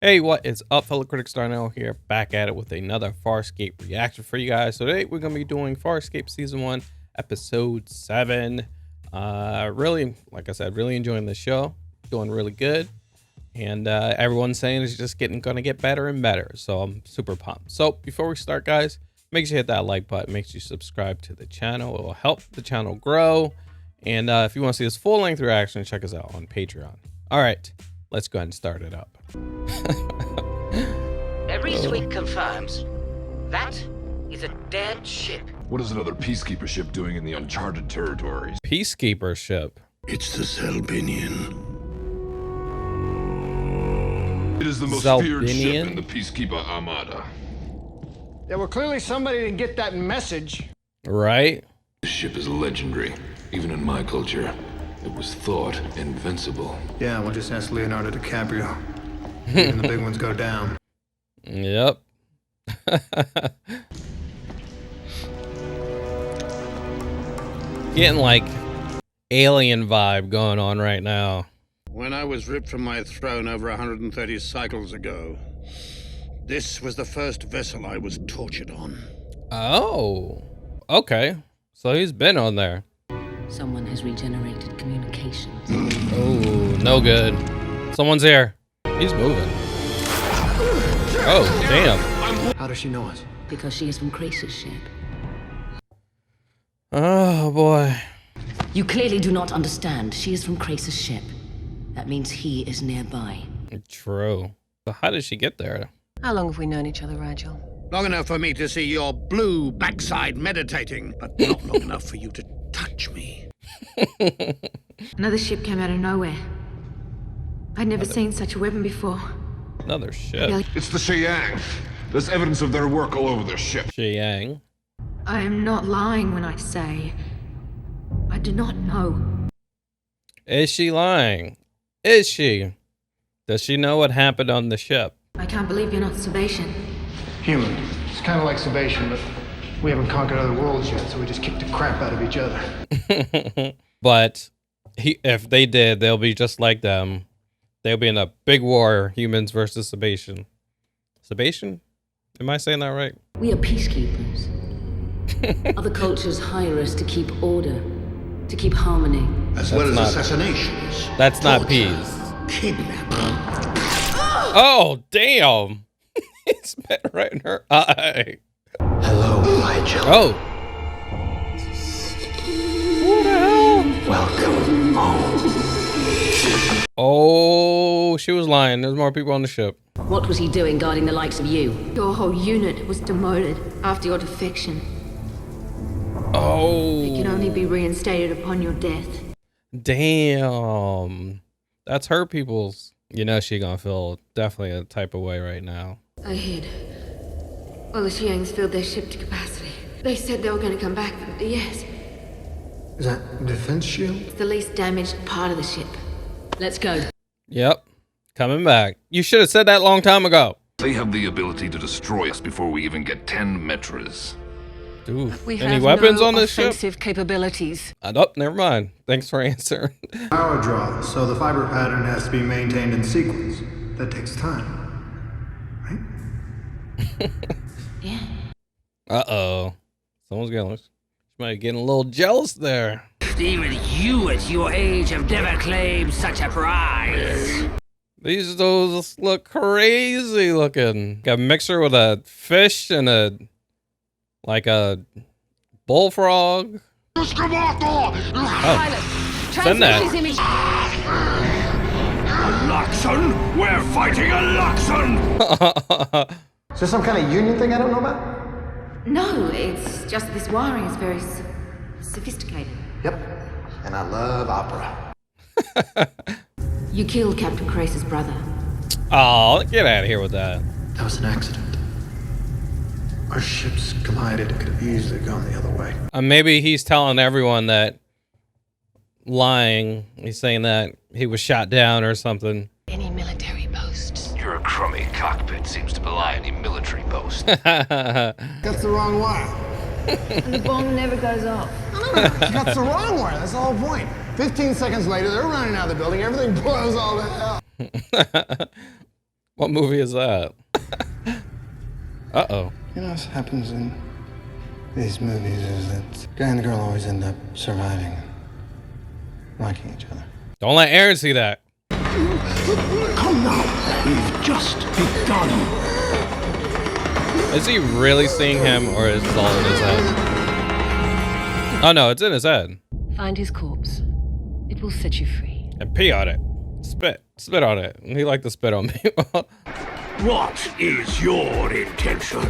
Hey, what is up, fellow critics? Darnell here, back at it with another Farscape reaction for you guys. So today we're gonna be doing Farscape Season 1, Episode 7. Really, like I said, really enjoying the show, doing really good, and everyone's saying it's just gonna get better and better. So I'm super pumped. So before we start, guys, make sure you hit that like button, make sure you subscribe to the channel. It will help the channel grow. And if you want to see this full-length reaction, check us out on Patreon. All right, let's go ahead and start it up. Every suite confirms that is a dead ship. What is another Peacekeeper ship doing in the uncharted territories? Peacekeeper ship. It's the Zelbinion. It is the most feared ship in the Peacekeeper Armada. Yeah, well, clearly somebody didn't get that message. Right? This ship is legendary, even in my culture. It was thought invincible. Yeah, we'll just ask Leonardo DiCaprio. Even the big ones go down. Yep. Getting like alien vibe going on right now. When I was ripped from my throne over 130 cycles ago, this was the first vessel I was tortured on. Oh, okay. So he's been on there. Someone has regenerated communications. Oh, no good. Someone's here. He's moving. Oh, damn. How does she know us? Because she is from Crais' ship. Oh, boy. You clearly do not understand. She is from Crais' ship. That means he is nearby. True. So how did she get there? How long have we known each other, Rigel? Long enough for me to see your blue backside meditating, but not long enough for you to touch me. Another ship came out of nowhere. I'd never seen such a weapon before. Another ship. It's the Xiang. There's evidence of their work all over their ship. Xiang. I am not lying when I say I do not know. Is she lying? Is she? Does she know what happened on the ship? I can't believe you're not Sebastian. Human. It's kind of like Sebastian, but we haven't conquered other worlds yet, so we just kick the crap out of each other. But if they did, they'll be just like them. They'll be in a big war, humans versus Sebastian. Sebastian? Am I saying that right? We are peacekeepers. Other cultures hire us to keep order, to keep harmony. As well as not- assassinations. That's not torture, peace. Kidnapping. Oh, damn. He spit right in her eye. Hello, Rigel. Oh. What the hell? Welcome home. Oh, she was lying. There's more people on the ship. What was he doing guarding the likes of you? Your whole unit was demoted after your defection. Oh. It can only be reinstated upon your death. Damn. That's her people's. You know she gonna feel definitely a type of way right now. I hid. Well, the Xiangs filled their ship to capacity. They said they were going to come back for yes. Is that defense shield? It's the least damaged part of the ship. Let's go. Yep. Coming back. You should have said that a long time ago. They have the ability to destroy us before we even get 10 metras. Dude, We any have weapons no on this ship? offensive capabilities. Oh, never mind. Thanks for answering. Power draw, so the fiber pattern has to be maintained in sequence. That takes time. Right? Yeah. Uh-oh. Someone's getting, she might be getting a little jealous there. Even you at your age have never claimed such a prize. These those look crazy looking. Got a mixer with a fish and like a bullfrog. Oh, send that. Luxon? We're fighting a Luxon! Is there some kind of union thing I don't know about? No, it's just this wiring is very sophisticated. Yep. And I love opera. You killed Captain Crais' brother. Oh, get out of here with that. That was an accident. Our ships collided. It could have easily gone the other way. Maybe he's telling everyone that lying. He's saying that he was shot down or something. Any military posts? Your crummy cockpit seems to belie any military post. That's the wrong wire. And the bomb never goes off. That's the wrong wire. That's the whole point. 15 seconds later, they're running out of the building. Everything blows all to hell. What movie is that? Uh-oh. You know what happens in these movies is that the guy and the girl always end up surviving, liking each other. Don't let Aeryn see that. Come now, we've just begun. Is he really seeing him, or is it all in his head? Oh no, it's in his head. Find his corpse. It will set you free. And pee on it. Spit on it. He liked to spit on me. What is your intention?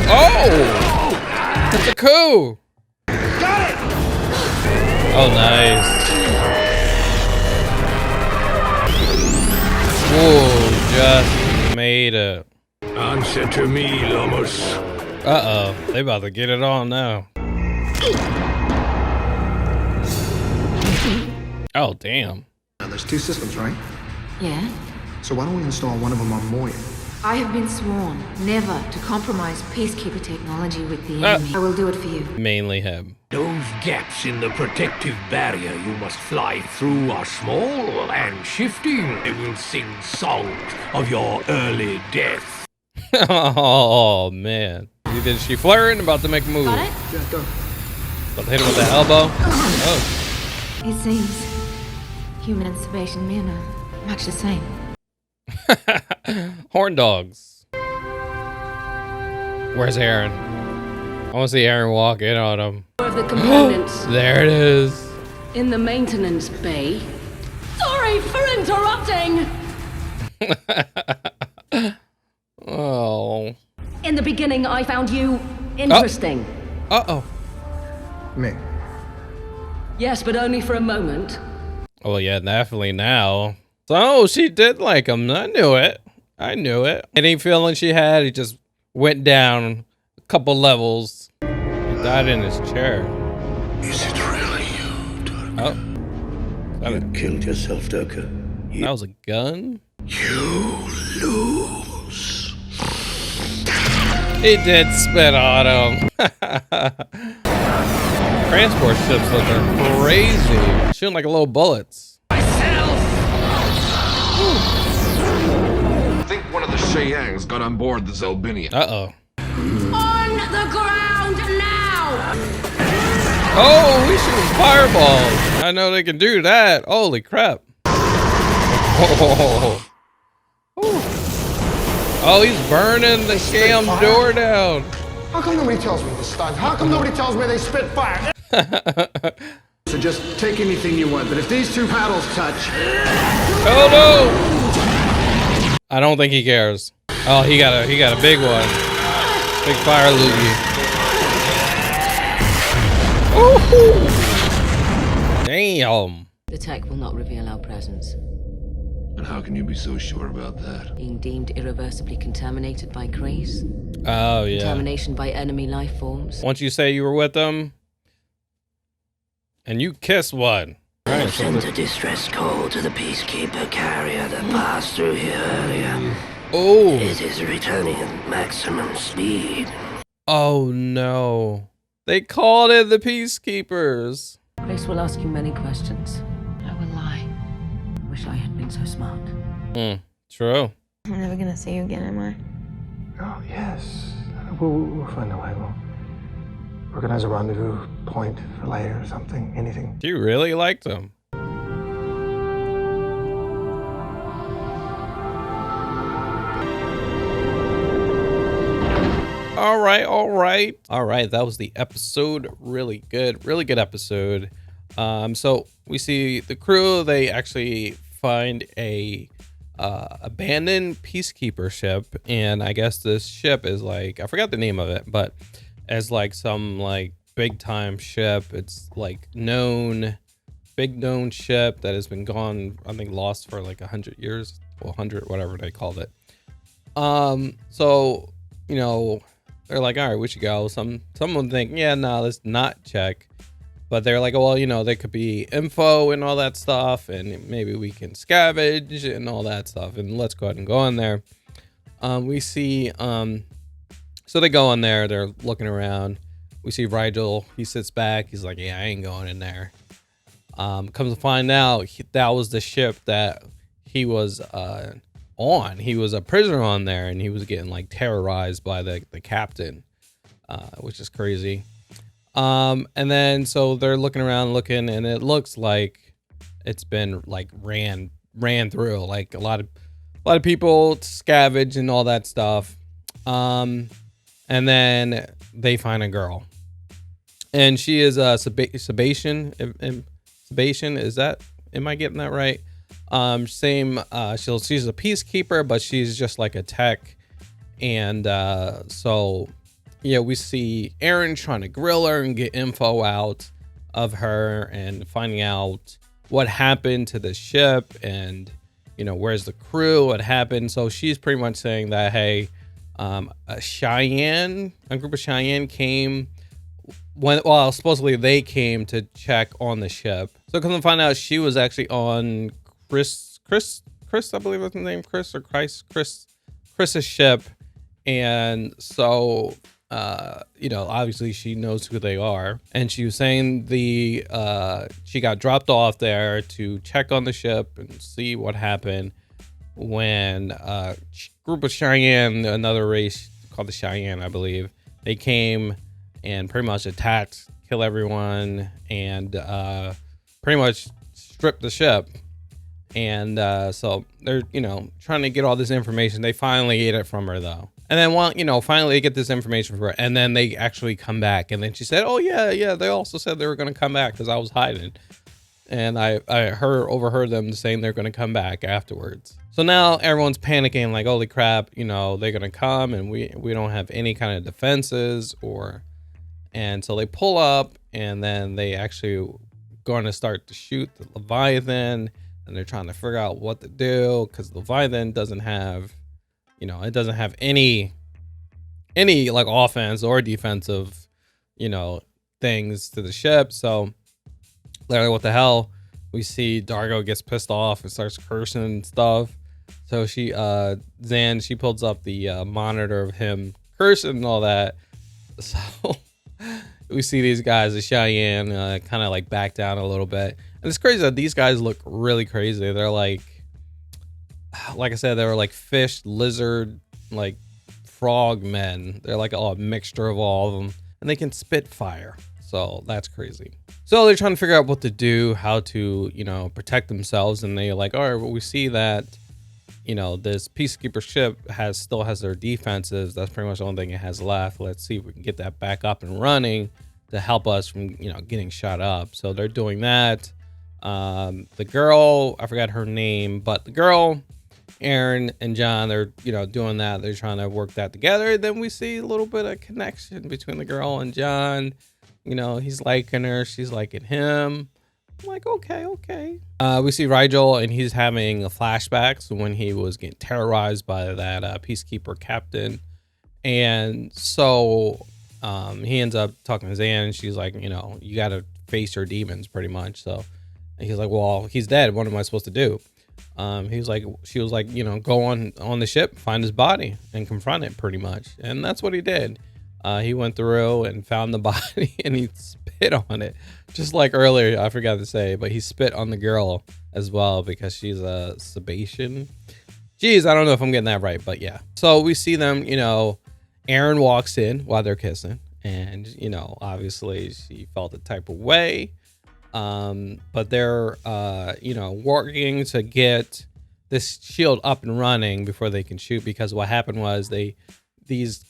Oh! It's a coup! Got it! Oh, nice. Whoa, just made it. Answer to me, Lomos. Uh-oh, they about to get it on now. Oh, damn. Now, there's 2 systems, right? Yeah? So why don't we install one of them on Moya? I have been sworn never to compromise Peacekeeper technology with the enemy. I will do it for you. Mainly him. Those gaps in the protective barrier you must fly through are small and shifting. They will sing songs of your early death. Oh, man. Is she flirting? About to make a move. Got it? Yeah, go. About to hit him with the elbow. Oh. It seems human and Sebastian men are much the same. Horn dogs. Where's Aeryn? I want to see Aeryn walk in on him. Of the components There it is. in the maintenance bay. Sorry for interrupting! Oh. In the beginning, I found you interesting. Uh-oh. Me. Yes, but only for a moment. Oh, yeah, definitely now. So, she did like him. I knew it. Any feeling she had, it just went down a couple levels. He died in his chair. Is it really you, Durka? Oh. You killed yourself, Durka. That was a gun? You lose. He did spit on him. Transport ships looking crazy. Shooting like little bullets. I think one of the Sheyangs got on board the Zelbinion. Uh-oh. On the ground now! Oh, we shooting fireballs. I know they can do that. Holy crap. Oh, oh, he's burning the scam door down. How come nobody tells me this stuff? How come nobody tells me they spit fire? So just take anything you want, but if these 2 paddles touch... Oh no! I don't think he cares. Oh, he got a big one. Big fire loogie. Ooh. Damn. The tech will not reveal our presence. And how can you be so sure about that? Being deemed irreversibly contaminated by Crais. Oh yeah. Contamination by enemy life forms. Once you say you were with them, and you kiss one. Right, so Sent a distress call to the Peacekeeper carrier that passed through here earlier. oh. It is returning at maximum speed. Oh no. They called it the Peacekeepers. Crais will ask you many questions. I will lie. Wish I had been so smart. True. I'm never gonna see you again, am I? Oh, yes. We'll find a way. We'll organize a rendezvous point for later or something. Anything. You really liked them. All right. That was the episode. Really good episode. So we see the crew. They actually find a abandoned Peacekeeper ship, and I guess this ship is like, I forgot the name of it, but as like some like big time ship. It's like big known ship that has been gone, I think lost for like 100 years, well 100 whatever they called it. So you know, they're like, all right, we should go. Someone think, yeah, no, let's not check. But they're like, well, you know, there could be info and all that stuff, and maybe we can scavenge and all that stuff, and let's go ahead and go in there. We see, so they go in there, they're looking around. We see Rigel, he sits back, he's like, yeah, I ain't going in there. Comes to find out, that was the ship that he was on. He was a prisoner on there, and he was getting like terrorized by the captain, which is crazy. And then so they're looking around, and it looks like it's been like ran through, like a lot of people scavenge and all that stuff. And then they find a girl, and she is Sebastian. Sebastian, is that? Am I getting that right? She's a peacekeeper, but she's just like a tech. And so yeah, we see Aeryn trying to grill her and get info out of her and finding out what happened to the ship and, you know, where's the crew, what happened. So she's pretty much saying that, hey, a group of Cheyenne came supposedly they came to check on the ship. So come to find out, she was actually on Chris, I believe that's his name, Chris's ship. And so, you know, obviously she knows who they are. And she was saying she got dropped off there to check on the ship and see what happened when a group of Cheyenne, another race called the Cheyenne, I believe, they came and pretty much attacked, kill everyone, and pretty much strip the ship. And so they're, you know, trying to get all this information. They finally get it from her, though. And then, finally they get this information from her, and then they actually come back. And then she said, oh, yeah, they also said they were going to come back because I was hiding. And I overheard them saying they're going to come back afterwards. So now everyone's panicking, like, holy crap, you know, they're going to come, and we don't have any kind of defenses and so they pull up, and then they actually going to start to shoot the Leviathan, and they're trying to figure out what to do because Leviathan doesn't have, you know, it doesn't have any like offense or defensive, you know, things to the ship. So they're like, what the hell? We see Dargo gets pissed off and starts cursing and stuff. So Zan pulls up the monitor of him cursing and all that. So we see these guys, the Cheyenne, kind of like back down a little bit. And it's crazy that these guys look really crazy. They're like I said, they were like fish, lizard, like frog men. They're like a mixture of all of them, and they can spit fire. So that's crazy. So they're trying to figure out what to do, how to, you know, protect themselves. And they're like, all right, well, we see that, you know, this Peacekeeper ship still has their defenses. That's pretty much the only thing it has left. Let's see if we can get that back up and running to help us from, you know, getting shot up. So they're doing that. The girl, I forgot her name, but the girl, Aeryn and John, they're, you know, doing that. They're trying to work that together. Then we see a little bit of connection between the girl and John. You know, he's liking her, she's liking him. I'm like, okay. We see Rigel, and he's having a flashback when he was getting terrorized by that Peacekeeper captain. And so he ends up talking to Zan, and she's like, you know, you got to face your demons pretty much. So and he's like, well, he's dead. What am I supposed to do? She was like, you know, go on the ship, find his body, and confront it pretty much. And that's what he did. He went through and found the body, and he spit on it. Just like earlier, I forgot to say, but he spit on the girl as well because she's a Sebastian. Jeez, I don't know if I'm getting that right, but yeah. So we see them, you know, Aeryn walks in while they're kissing, and, you know, obviously she felt a type of way. But they're, you know, working to get this shield up and running before they can shoot, because what happened was these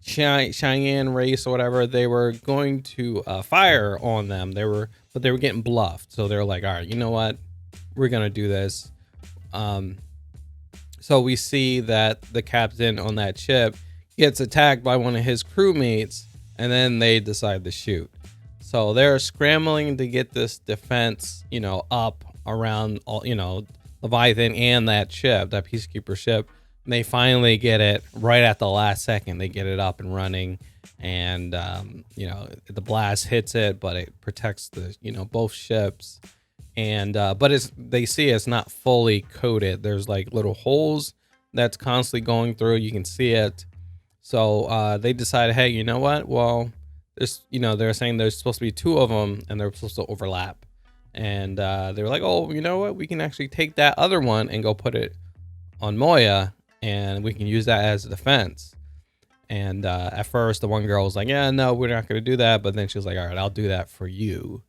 Cheyenne race or whatever, they were going to fire on them. But they were getting bluffed. So they're like, all right, you know what? We're going to do this. So we see that the captain on that ship gets attacked by one of his crewmates, and then they decide to shoot. So they're scrambling to get this defense, you know, up around, all, you know, Leviathan and that ship, that Peacekeeper ship. And they finally get it right at the last second. They get it up and running, and you know, the blast hits it, but it protects the, you know, both ships. And but they see it's not fully coated. There's like little holes that's constantly going through. You can see it. So they decided, hey, you know what? Well, there's, you know, they're saying there's supposed to be two of them, and they're supposed to overlap. And they were like, oh, you know what? We can actually take that other one and go put it on Moya, and we can use that as a defense. And at first, the one girl was like, yeah, no, we're not going to do that. But then she was like, all right, I'll do that for you.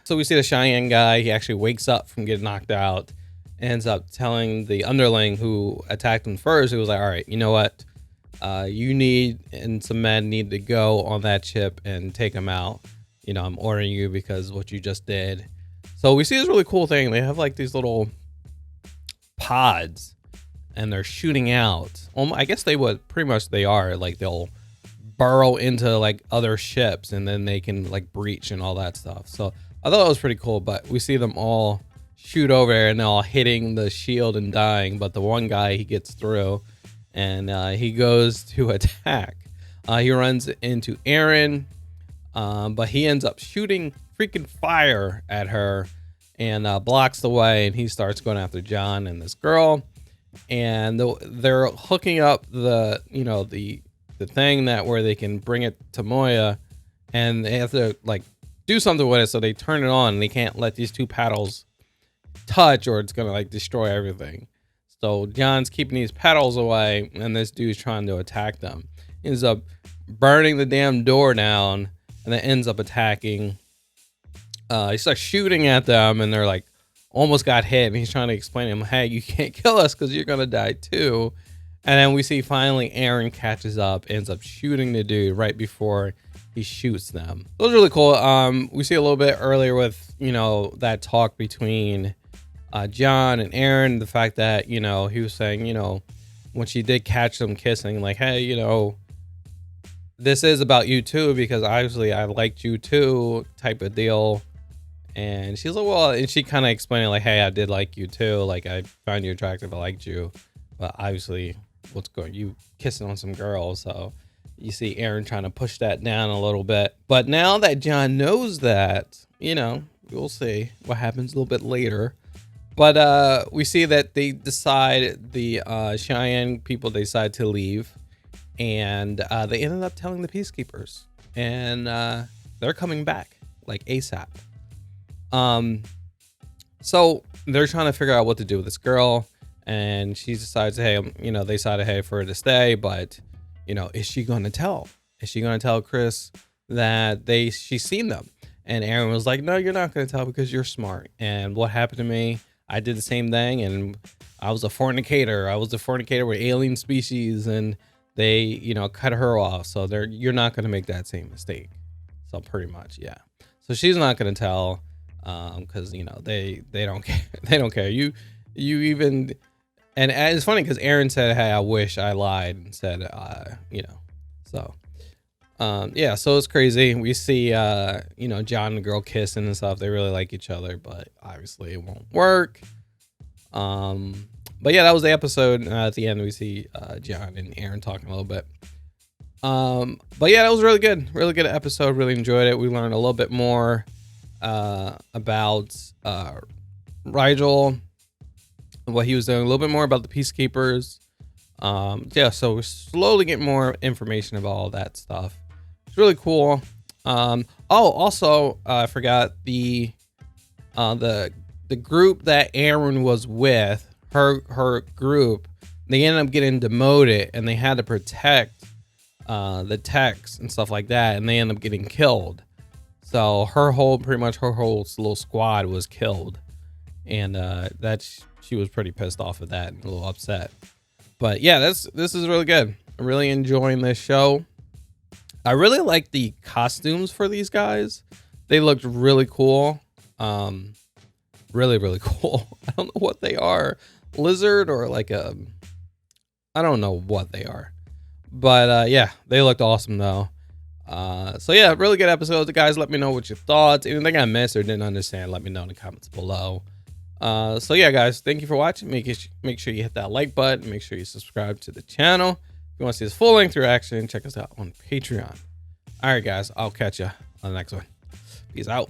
So we see the Cheyenne guy. He actually wakes up from getting knocked out, ends up telling the underling who attacked him first. He was like, all right, you know what? You need, and some men need to go on that ship and take him out. You know, I'm ordering you because of what you just did. So we see this really cool thing. They have like these little pods and they're shooting out. I guess they would, pretty much they are, like they'll burrow into like other ships and then they can like breach and all that stuff. So I thought that was pretty cool, but we see them all shoot over and they're all hitting the shield and dying. But the one guy, he gets through and he goes to attack. He runs into Aeryn. But he ends up shooting freaking fire at her and blocks the way, and he starts going after John and this girl, and they're hooking up the thing that where they can bring it to Moya, and they have to like do something with it, so they turn it on and they can't let these two paddles touch or it's gonna like destroy everything. So John's keeping these paddles away and this dude's trying to attack them. He ends up burning the damn door down and then ends up attacking. He starts shooting at them and they're like almost got hit, and he's trying to explain to him, hey, you can't kill us because you're gonna die too. And then we see finally Aeryn catches up, ends up shooting the dude right before he shoots them. It was really cool. We see a little bit earlier with, you know, that talk between John and Aeryn, the fact that, you know, he was saying, you know, when she did catch them kissing, like, hey, you know, this is about you too, because obviously I liked you too, type of deal. And she's like, well, and she kind of explained it like, hey, I did like you too. Like, I found you attractive. I liked you. But obviously, you kissing on some girls. So you see Aeryn trying to push that down a little bit. But now that John knows that, you know, we'll see what happens a little bit later. But we see that they decide, the Cheyenne people decide to leave. And they ended up telling the Peacekeepers. And they're coming back, like ASAP. So they're trying to figure out what to do with this girl. And she decides, hey, you know, they decided, hey, for her to stay. But, you know, is she going to tell? Is she going to tell Crais that she's seen them? And Aeryn was like, no, you're not going to tell because you're smart. And what happened to me, I did the same thing. And I was a fornicator. I was a fornicator with alien species. And they, you know, cut her off. So you're not going to make that same mistake. So pretty much, yeah. So she's not going to tell because, you know, they don't care. They don't care. You even... And it's funny because Aeryn said, hey, I wish I lied, and said, you know, so, yeah, so it's crazy. We see, you know, John and the girl kissing and stuff. They really like each other, but obviously it won't work. But yeah, that was the episode. At the end, we see John and Aeryn talking a little bit. But yeah, that was really good episode. Really enjoyed it. We learned a little bit more about Rigel, what he was doing, a little bit more about the Peacekeepers. Yeah, so we're slowly getting more information about all that stuff. It's really cool. Also, I forgot the group that Aeryn was with, her group, they ended up getting demoted and they had to protect the techs and stuff like that, and they ended up getting killed. So pretty much her whole little squad was killed, and she was pretty pissed off at that and a little upset. But yeah, this is really good. I'm really enjoying this show. I really like the costumes for these guys. They looked really cool. Really cool. I don't know what they are. Lizard or like I don't know what they are. But yeah, they looked awesome though. So yeah, really good episode. Guys, let me know what your thoughts. Anything I missed or didn't understand, let me know in the comments below. So yeah, guys, thank you for watching. Make sure you hit that like button. Make sure you subscribe to the channel. If you want to see this full length reaction, check us out on Patreon. All right, guys, I'll catch you on the next one. Peace out.